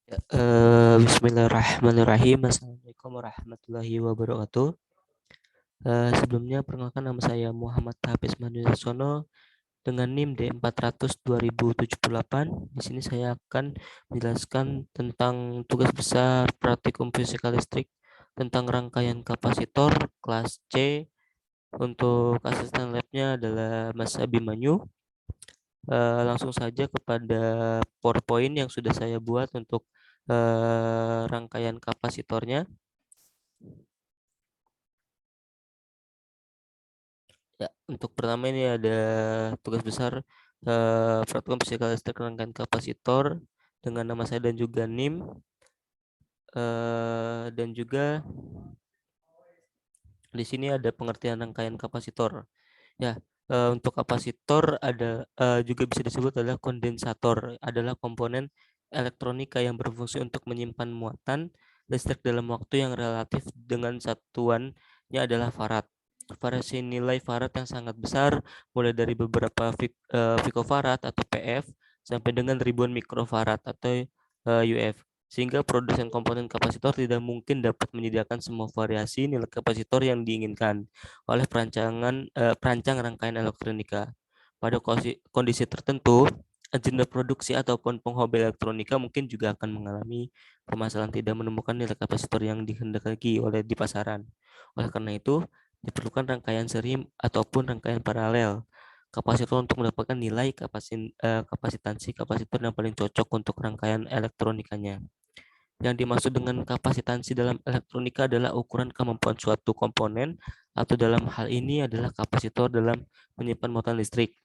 Bismillahirrahmanirrahim. Assalamualaikum warahmatullahi wabarakatuh. Sebelumnya perkenalkan, nama saya Muhammad Hafiz Manujaksono dengan NIM D400 2078. Di sini saya akan menjelaskan tentang tugas besar praktikum fisika listrik tentang rangkaian kapasitor kelas C. Untuk asisten labnya adalah Mas Abimanyu. Langsung saja kepada PowerPoint yang sudah saya buat untuk rangkaian kapasitornya. Ya, untuk pertama ini ada tugas besar praktikum fisika listrik rangkaian kapasitor dengan nama saya dan juga NIM, dan juga di sini ada pengertian rangkaian kapasitor. Ya, untuk kapasitor ada juga bisa disebut adalah kondensator, adalah komponen elektronika yang berfungsi untuk menyimpan muatan listrik dalam waktu yang relatif dengan satuannya adalah farad. Variasi nilai farad yang sangat besar, mulai dari beberapa picofarad atau PF sampai dengan ribuan mikrofarad atau UF. Sehingga produsen komponen kapasitor tidak mungkin dapat menyediakan semua variasi nilai kapasitor yang diinginkan oleh perancang rangkaian elektronika. Pada kondisi tertentu, engineer produksi ataupun penghobi elektronika mungkin juga akan mengalami permasalahan tidak menemukan nilai kapasitor yang dikehendaki oleh di pasaran. Oleh karena itu, diperlukan rangkaian seri ataupun rangkaian paralel kapasitor untuk mendapatkan nilai kapasitansi kapasitor yang paling cocok untuk rangkaian elektronikanya. Yang dimaksud dengan kapasitansi dalam elektronika adalah ukuran kemampuan suatu komponen, atau dalam hal ini adalah kapasitor dalam menyimpan muatan listrik.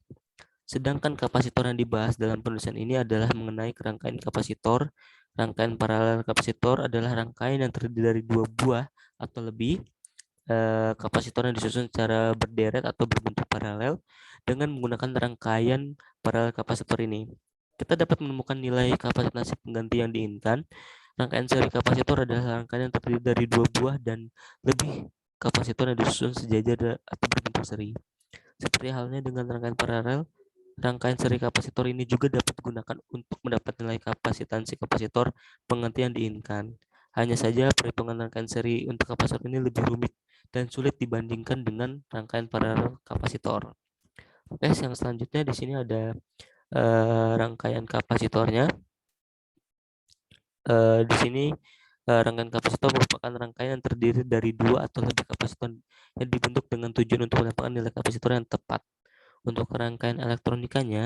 Sedangkan kapasitor yang dibahas dalam penulisan ini adalah mengenai rangkaian kapasitor. Rangkaian paralel kapasitor adalah rangkaian yang terdiri dari dua buah atau lebih kapasitor yang disusun secara berderet atau berbentuk paralel dengan menggunakan rangkaian paralel kapasitor ini. Kita dapat menemukan nilai kapasitansi pengganti yang diinginkan. Rangkaian seri kapasitor adalah rangkaian yang terdiri dari dua buah dan lebih kapasitor yang disusun sejajar atau berbentuk seri. Seperti halnya dengan rangkaian paralel, rangkaian seri kapasitor ini juga dapat digunakan untuk mendapat nilai kapasitansi kapasitor pengganti yang diinginkan. Hanya saja perhitungan rangkaian seri untuk kapasitor ini lebih rumit dan sulit dibandingkan dengan rangkaian paralel kapasitor. Oke, yang selanjutnya di sini ada rangkaian kapasitornya. Di sini rangkaian kapasitor merupakan rangkaian yang terdiri dari dua atau lebih kapasitor yang dibentuk dengan tujuan untuk mendapatkan nilai kapasitor yang tepat. Untuk rangkaian elektronikanya,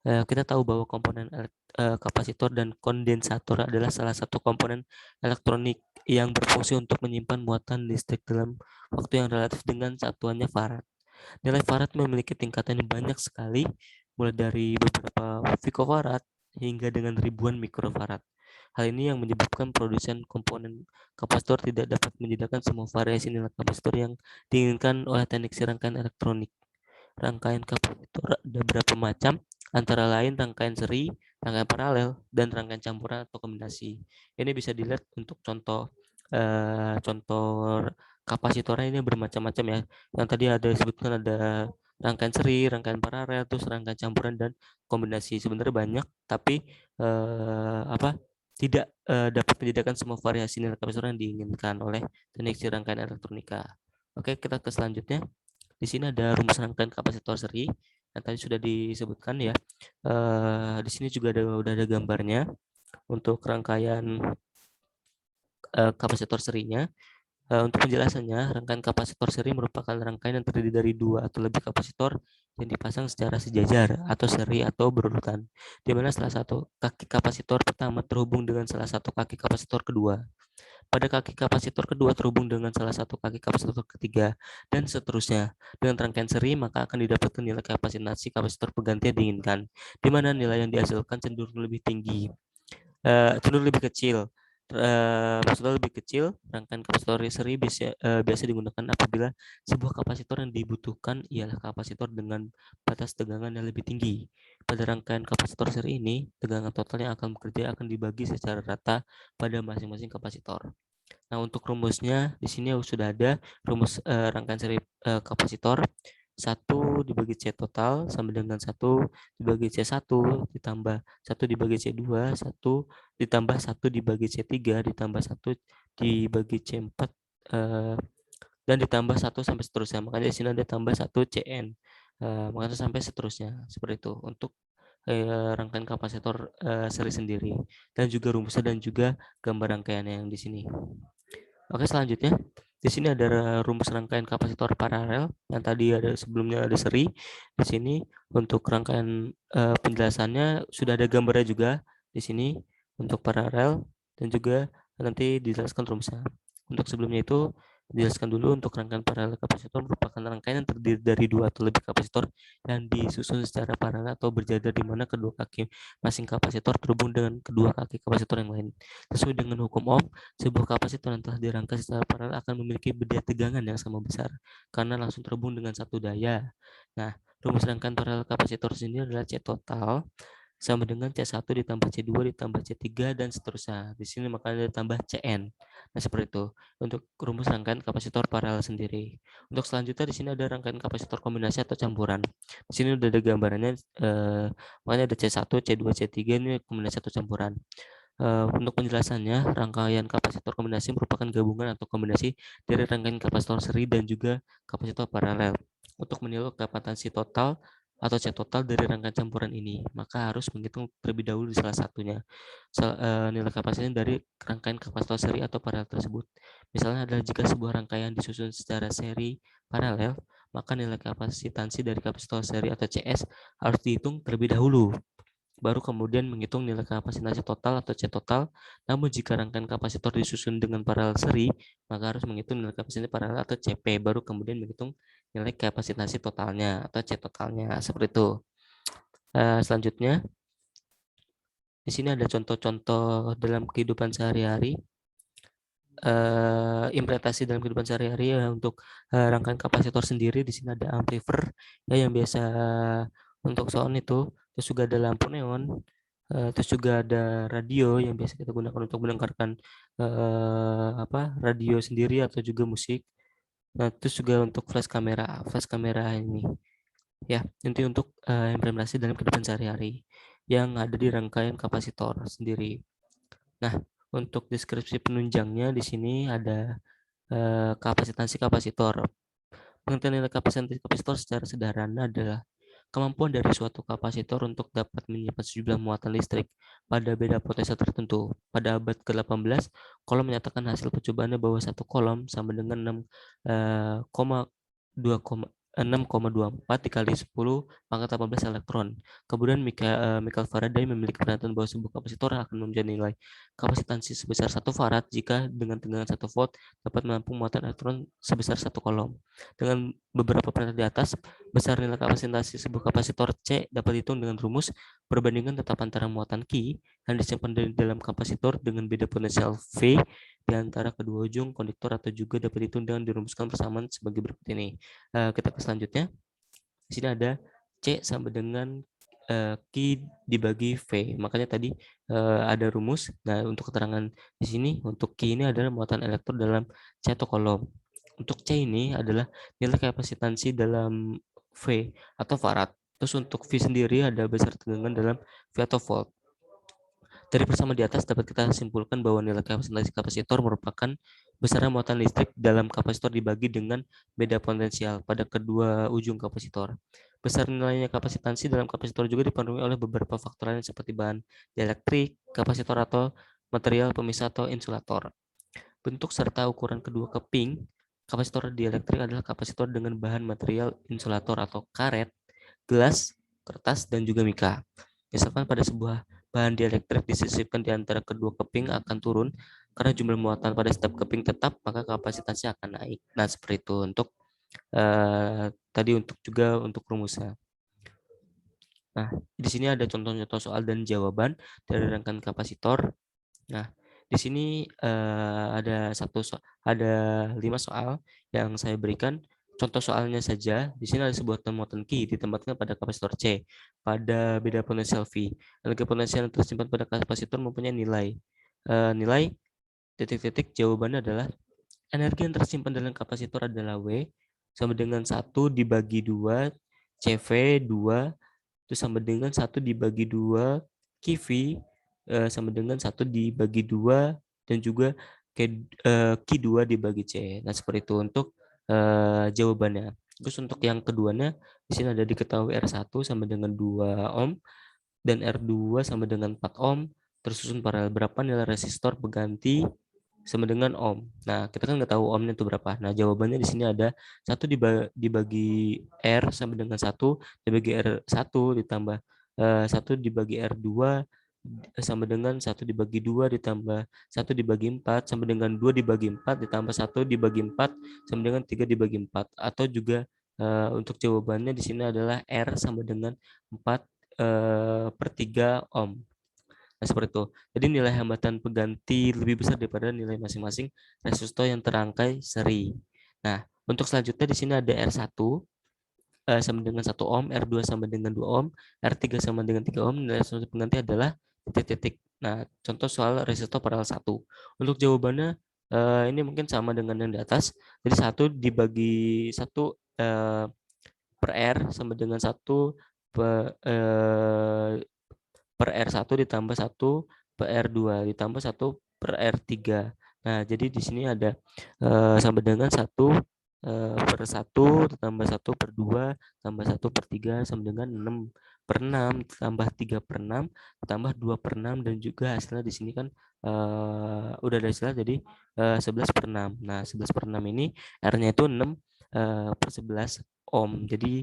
kita tahu bahwa komponen kapasitor dan kondensator adalah salah satu komponen elektronik yang berfungsi untuk menyimpan muatan listrik dalam waktu yang relatif dengan satuannya farad. Nilai farad memiliki tingkatan yang banyak sekali, mulai dari beberapa picofarad hingga dengan ribuan mikrofarad. Hal ini yang menyebabkan produsen komponen kapasitor tidak dapat menyediakan semua variasi nilai kapasitor yang diinginkan oleh teknik rangkaian elektronik. Rangkaian kapasitor ada beberapa macam, antara lain rangkaian seri, rangkaian paralel, dan rangkaian campuran atau kombinasi. Ini bisa dilihat untuk contoh kapasitornya ini bermacam-macam ya. Yang tadi ada disebutkan ada rangkaian seri, rangkaian paralel, terus rangkaian campuran dan kombinasi. Sebenarnya banyak, tapi tidak dapat menyediakan semua variasi nilai kapasitor yang diinginkan oleh teknik rangkaian elektronika. Oke, kita ke selanjutnya. Di sini ada rumus rangkaian kapasitor seri yang tadi sudah disebutkan ya. Di sini juga udah ada gambarnya untuk rangkaian kapasitor serinya. Untuk penjelasannya, rangkaian kapasitor seri merupakan rangkaian yang terdiri dari dua atau lebih kapasitor yang dipasang secara sejajar atau seri atau berurutan, di mana salah satu kaki kapasitor pertama terhubung dengan salah satu kaki kapasitor kedua. Pada kaki kapasitor kedua terhubung dengan salah satu kaki kapasitor ketiga, dan seterusnya. Dengan rangkaian seri, maka akan didapatkan nilai kapasitansi kapasitor pengganti yang diinginkan, di mana nilai yang dihasilkan cenderung lebih tinggi, cenderung lebih kecil. Maksudnya lebih kecil, rangkaian kapasitor seri biasa digunakan apabila sebuah kapasitor yang dibutuhkan ialah kapasitor dengan batas tegangan yang lebih tinggi. Pada rangkaian kapasitor seri ini, tegangan total yang akan bekerja akan dibagi secara rata pada masing-masing kapasitor. Nah, untuk rumusnya di sini sudah ada rumus rangkaian seri kapasitor. 1 dibagi C total sama dengan 1 dibagi C1 ditambah 1 dibagi C2, 1 ditambah 1 dibagi C3 ditambah 1 dibagi C4 dan ditambah 1 sampai seterusnya. Makanya di sini ada tambah 1 CN. Makanya sampai seterusnya. Seperti itu untuk rangkaian kapasitor seri sendiri dan juga rumusnya dan juga gambar rangkaiannya yang di sini. Oke, selanjutnya di sini ada rumus rangkaian kapasitor paralel yang tadi ada sebelumnya ada seri. Di sini untuk rangkaian penjelasannya sudah ada gambarnya juga di sini untuk paralel dan juga nanti dijelaskan rumusnya. Untuk sebelumnya itu dijelaskan dulu untuk rangkaian paralel kapasitor merupakan rangkaian yang terdiri dari 2 atau lebih kapasitor yang disusun secara paralel atau berjajar di mana kedua kaki masing kapasitor terhubung dengan kedua kaki kapasitor yang lain. Sesuai dengan hukum Ohm, sebuah kapasitor yang telah dirangkai secara paralel akan memiliki beda tegangan yang sama besar karena langsung terhubung dengan satu daya. Nah, rumus rangkaian paralel kapasitor sendiri adalah C total sama dengan C1 ditambah C2 ditambah C3 dan seterusnya. Di sini makanya ditambah Cn. Nah, seperti itu untuk rumus rangkaian kapasitor paralel sendiri. Untuk selanjutnya di sini ada rangkaian kapasitor kombinasi atau campuran. Di sini udah ada gambarannya, makanya ada C1, C2, C3 ini kombinasi atau campuran. Untuk penjelasannya, rangkaian kapasitor kombinasi merupakan gabungan atau kombinasi dari rangkaian kapasitor seri dan juga kapasitor paralel. Untuk menilai kapasitansi total atau C total dari rangkaian campuran ini, maka harus menghitung terlebih dahulu di salah satunya. Nilai kapasitas dari rangkaian kapasitor seri atau paralel tersebut. Misalnya adalah jika sebuah rangkaian disusun secara seri paralel, maka nilai kapasitansi dari kapasitor seri atau CS harus dihitung terlebih dahulu. Baru kemudian menghitung nilai kapasitansi total atau C total. Namun jika rangkaian kapasitor disusun dengan paralel seri, maka harus menghitung nilai kapasitansi paralel atau CP. Baru kemudian menghitung nilai kapasitansi totalnya atau C totalnya. Seperti itu. Selanjutnya, di sini ada contoh-contoh dalam kehidupan sehari-hari. Implementasi dalam kehidupan sehari-hari ya, untuk rangkaian kapasitor sendiri. Di sini ada amplifier ya yang biasa untuk sound itu, terus juga ada lampu neon, terus juga ada radio yang biasa kita gunakan untuk mendengarkan radio sendiri atau juga musik. Nah, terus juga untuk flash kamera ini ya, nanti untuk implementasi dalam kehidupan sehari-hari yang ada di rangkaian kapasitor sendiri. Nah, untuk deskripsi penunjangnya di sini ada kapasitansi kapasitor. Pengertian nilai kapasitansi kapasitor secara sederhana adalah kemampuan dari suatu kapasitor untuk dapat menyimpan sejumlah muatan listrik pada beda potensial tertentu. Pada abad ke-18, Coulomb menyatakan hasil percobaannya bahwa satu Coulomb sama dengan 6,24 dikali 10 pangkat 18 elektron. Kemudian Michael Faraday memiliki pernyataan bahwa sebuah kapasitor akan mempunyai nilai kapasitansi sebesar 1 farad jika dengan tegangan 1 volt dapat menampung muatan elektron sebesar 1 Coulomb. Dengan beberapa pernyataan di atas, besar nilai kapasitansi sebuah kapasitor C dapat dihitung dengan rumus perbandingan tetap antara muatan Q yang disimpan di dalam kapasitor dengan beda potensial V di antara kedua ujung konduktor atau juga dapat dihitung dengan dirumuskan persamaan sebagai berikut ini. Kita ke selanjutnya. Di sini ada C sama dengan Q dibagi V. Makanya tadi ada rumus. Nah, untuk keterangan di sini untuk Q ini adalah muatan elektron dalam C atau Coulomb. Untuk C ini adalah nilai kapasitansi dalam V atau farad. Terus untuk V sendiri ada besar tegangan dalam V atau volt. Dari persamaan di atas dapat kita simpulkan bahwa nilai kapasitansi kapasitor merupakan besarnya muatan listrik dalam kapasitor dibagi dengan beda potensial pada kedua ujung kapasitor. Besar nilainya kapasitansi dalam kapasitor juga dipengaruhi oleh beberapa faktor lain seperti bahan dielektrik, kapasitor atau material pemisah atau insulator. Bentuk serta ukuran kedua keping kapasitor dielektrik adalah kapasitor dengan bahan material insulator atau karet, gelas, kertas, dan juga mika. Misalkan pada sebuah bahan dielektrik disisipkan di antara kedua keping akan turun karena jumlah muatan pada setiap keping tetap, maka kapasitasnya akan naik. Nah, seperti itu untuk tadi untuk juga untuk rumusnya. Nah, di sini ada contoh-contoh soal dan jawaban dari rangkaian kapasitor. Nah, di sini ada 5 soal yang saya berikan. Contoh soalnya saja, di sini ada sebuah muatan Q ditempatkan pada kapasitor C pada beda potensial V. Energi potensial yang tersimpan pada kapasitor mempunyai nilai. Nilai titik-titik jawabannya adalah energi yang tersimpan dalam kapasitor adalah W sama dengan 1 dibagi 2 CV 2 itu sama dengan 1 dibagi 2 QV sama dengan 1 dibagi 2 dan juga Q2 dibagi C. Nah, seperti itu untuk jawabannya. Terus untuk yang keduanya di sini ada diketahui R1 sama dengan 2 ohm dan R2 sama dengan 4 ohm tersusun paralel. Berapa nilai resistor pengganti sama dengan ohm. Nah, kita kan nggak tahu ohmnya itu berapa. Nah, jawabannya di sini ada 1 dibagi R sama dengan 1 dibagi R1 ditambah 1 dibagi R2 sama dengan 1 dibagi 2 ditambah 1 dibagi 4 sama dengan 2 dibagi 4 ditambah 1 dibagi 4 sama dengan 3 dibagi 4. Atau juga untuk jawabannya di sini adalah R sama dengan 4/3 ohm. Nah, seperti itu. Jadi nilai hambatan pengganti lebih besar daripada nilai masing-masing resistor yang terangkai seri. Nah, untuk selanjutnya di sini ada R1 sama dengan 1 ohm, R2 sama dengan 2 ohm, R3 sama dengan 3 ohm, nilai resistor pengganti adalah titik-titik. Nah, contoh soal resistor paralel 1. Untuk jawabannya ini mungkin sama dengan yang di atas. Jadi 1 dibagi 1 per R sama dengan 1 per R1 ditambah 1 per R2 ditambah 1 per R3. Nah, jadi di sini ada sama dengan 1 per 1 ditambah 1 per 2 tambah 1 per 3 sama dengan 6 per 6 tambah 3 per 6 tambah 2 per 6 dan juga hasilnya di sini kan udah ada hasilnya jadi 11 per 6. Nah, 11 per 6 ini R-nya itu 6 per 11 ohm. Jadi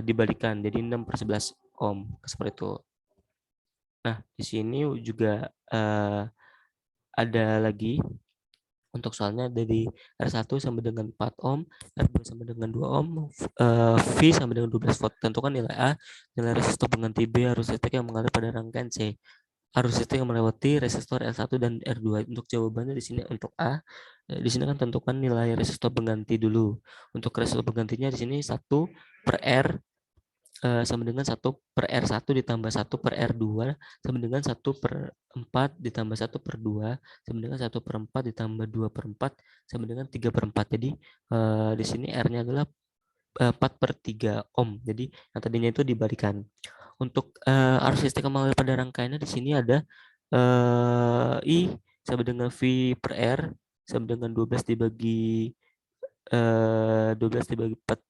dibalikan jadi 6 per 11 ohm seperti itu. Nah, di sini juga ada lagi untuk soalnya dari R1 sama dengan 4 ohm, R2 sama dengan 2 ohm, V sama dengan 12 volt. Tentukan nilai A, nilai resistor pengganti B, arus listrik yang mengalir pada rangkaian C. Arus listrik yang melewati resistor R1 dan R2. Untuk jawabannya di sini untuk A, di sini kan tentukan nilai resistor pengganti dulu. Untuk resistor penggantinya di sini 1 per R sama dengan 1 per R1 ditambah 1 per R2 sama dengan 1 per 4 ditambah 1 per 2 sama dengan 1 per 4 ditambah 2 per 4 sama dengan 3 per 4. Jadi di sini R-nya adalah 4 per 3 ohm. Jadi yang tadinya itu dibalikan. Untuk arus listrik yang mengalir pada rangkaiannya di sini ada I sama dengan V per R sama dengan 12 dibagi 4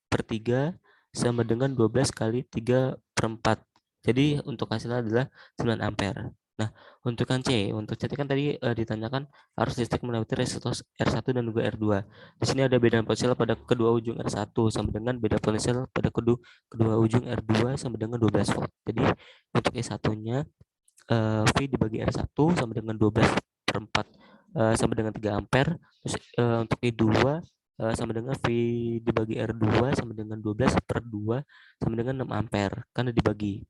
per 3 sama dengan 12 kali 3 per 4. Jadi untuk hasilnya adalah 9 ampere. Nah, untuk yang C, untuk C kan tadi ditanyakan arus listrik melewati resistor R1 dan juga R2. Di sini ada beda potensial pada kedua ujung R1 sama dengan beda potensial pada kedua ujung R2 sama dengan 12 volt. Jadi untuk E1-nya V dibagi R1 sama dengan 12 per 4 sama dengan 3 ampere. Terus untuk E2 sama dengan V dibagi R2 sama dengan 12 per 2 sama dengan 6 ampere karena dibagi.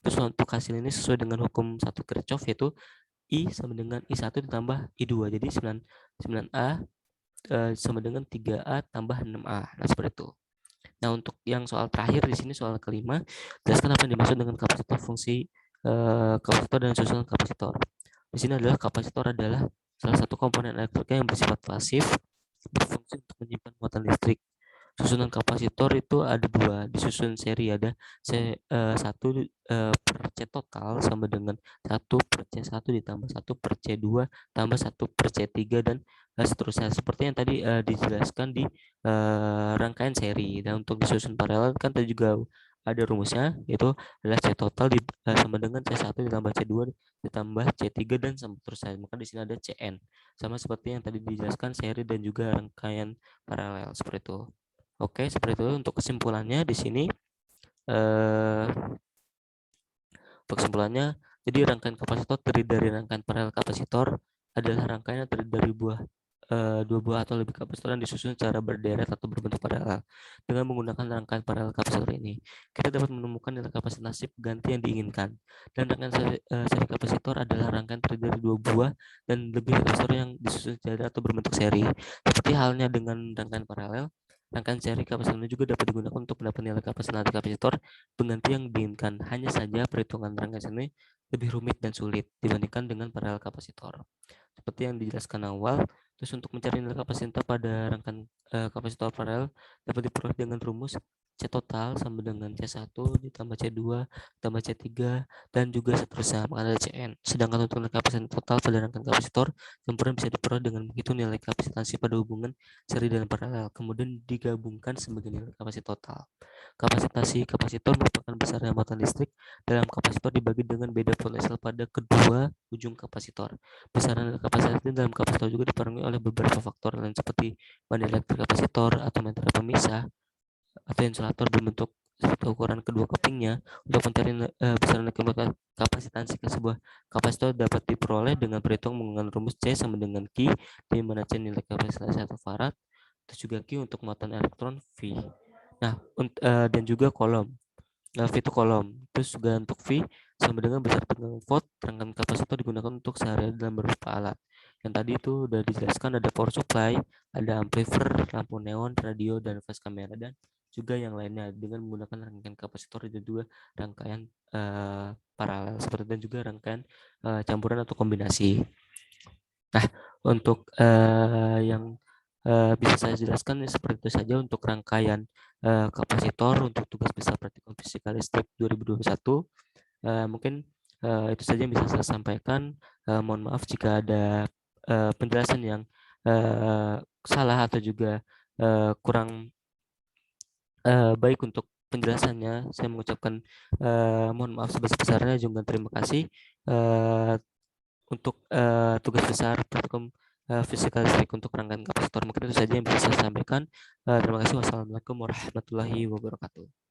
Terus untuk hasil ini sesuai dengan hukum 1 Kirchhoff yaitu I sama dengan I1 ditambah I2. Jadi 9A sama dengan 3A tambah 6A. Nah, seperti itu. Nah, untuk yang soal terakhir di sini soal kelima, jelaskan apa yang dimaksud dengan kapasitor, fungsi kapasitor dan susunan kapasitor. Di sini adalah kapasitor adalah salah satu komponen elektrika yang bersifat pasif, berfungsi untuk menyimpan muatan listrik. Susunan kapasitor itu ada dua, disusun seri ada satu per C total sama dengan 1 per C1 ditambah 1 per C2 tambah 1 per C3 dan seterusnya. Seperti yang tadi dijelaskan di rangkaian seri. Dan untuk disusun paralel kan tadi juga ada rumusnya, yaitu adalah C total sama dengan C1 ditambah C2 ditambah C3 dan seterusnya. Maka di sini ada Cn. Sama seperti yang tadi dijelaskan seri dan juga rangkaian paralel seperti itu. Oke, seperti itu untuk kesimpulannya di sini. Untuk kesimpulannya, jadi rangkaian kapasitor terdiri dari rangkaian paralel kapasitor adalah rangkaian yang terdiri dari dua buah atau lebih kapasitor yang disusun secara berderet atau berbentuk paralel. Dengan menggunakan rangkaian paralel kapasitor ini, kita dapat menemukan nilai kapasitansi pengganti yang diinginkan. Dan rangkaian seri kapasitor adalah rangkaian terdiri dari dua buah dan lebih kapasitor yang disusun secara atau berbentuk seri. Seperti halnya dengan rangkaian paralel, rangkaian seri kapasitor ini juga dapat digunakan untuk mendapat nilai kapasitansi kapasitor pengganti yang diinginkan. Hanya saja perhitungan rangkaian ini lebih rumit dan sulit dibandingkan dengan paralel kapasitor. Seperti yang dijelaskan awal, Terus untuk mencari nilai kapasitor pada rangkaian kapasitor paralel dapat diperoleh dengan rumus C total sama dengan C1 ditambah C2 ditambah C3 dan juga seterusnya, maka ada Cn. Sedangkan untuk nilai kapasitor total pada rangkaian kapasitor sempurna bisa diperoleh dengan menghitung nilai kapasitansi pada hubungan seri dan paralel, kemudian digabungkan sebagai nilai kapasitor total. Kapasitansi kapasitor merupakan besarnya muatan listrik dalam kapasitor dibagi dengan beda potensial pada kedua ujung kapasitor. Besaran nilai kapasitor dalam kapasitor juga dipengaruhi oleh beberapa faktor lain seperti bahan elektrik kapasitor atau meterai pemisah atau insulator berbentuk seperti ukuran kedua kepingnya. Untuk mencari besaran kapasitansi ke sebuah kapasitor dapat diperoleh dengan berhitung menggunakan rumus C sama dengan Q, di mana C nilai kapasitansi atau farad, terus juga Q untuk muatan elektron V. Nah, dan juga kolom. V itu kolom. Terus juga untuk V sama dengan besar tegangan volt, rangkaian kapasitor digunakan untuk sehari dalam beberapa alat. Yang tadi itu udah dijelaskan, ada power supply, ada amplifier, lampu neon, radio, dan flash kamera, dan juga yang lainnya dengan menggunakan rangkaian kapasitor dan juga rangkaian paralel seperti dan juga rangkaian campuran atau kombinasi. Nah, untuk yang bisa saya jelaskan seperti itu saja untuk rangkaian kapasitor untuk tugas besar praktikum fisika listrik 2021. Mungkin itu saja yang bisa saya sampaikan. Mohon maaf jika ada penjelasan yang salah atau juga kurang baik untuk penjelasannya. Saya mengucapkan mohon maaf sebesar-besarnya, juga terima kasih untuk tugas besar praktikum fisika listrik untuk rangkaian kapasitor. Mungkin itu saja yang bisa saya sampaikan. Terima kasih. Wassalamualaikum warahmatullahi wabarakatuh.